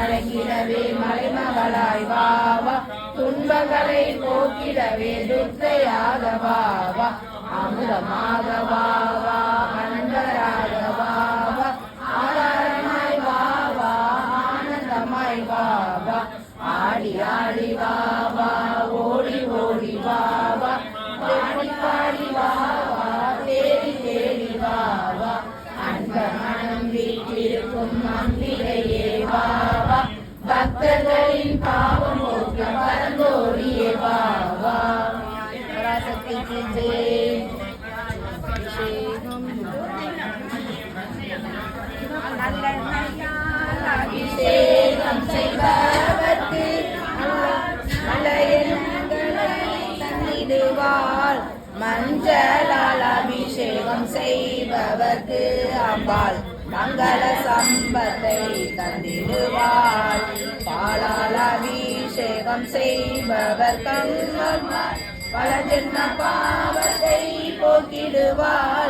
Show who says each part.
Speaker 1: வழங்கிடவே மலைமகளாய் வாவா துன்பங்களை போக்கிடவே துர்க்கையாக வாவா அமுதமாக வாவா அனந்தராக வாவா ஆதாரமாய் வாவா ஆனந்தமாய் வாவா ஆடி ஆடி வாவா ஓடி ஓடி வாவா பாடி பாடி வாவா தேடி தேடி வாவா அன்ப மனம் வீட்டிருக்கும் அம்பிகையே வாவா பக்தர்களின் பாவம் போக்க பரந்தோடியே வாவா பராசக்திக்கு ஜெய். அபிஷேகம் செய்பவர்க்கு நல்ல எண்ணங்களை தந்திடுவாள் மஞ்சளால் அபிஷேகம் செய்பவர்க்கு அம்பாள் மங்கள சம்பத்தை தந்திடுவாள் பாலால் அபிஷேகம் செய்பவர் கண்கள் பல ஜென்ம பாவத்தை போக்கிடுவாள்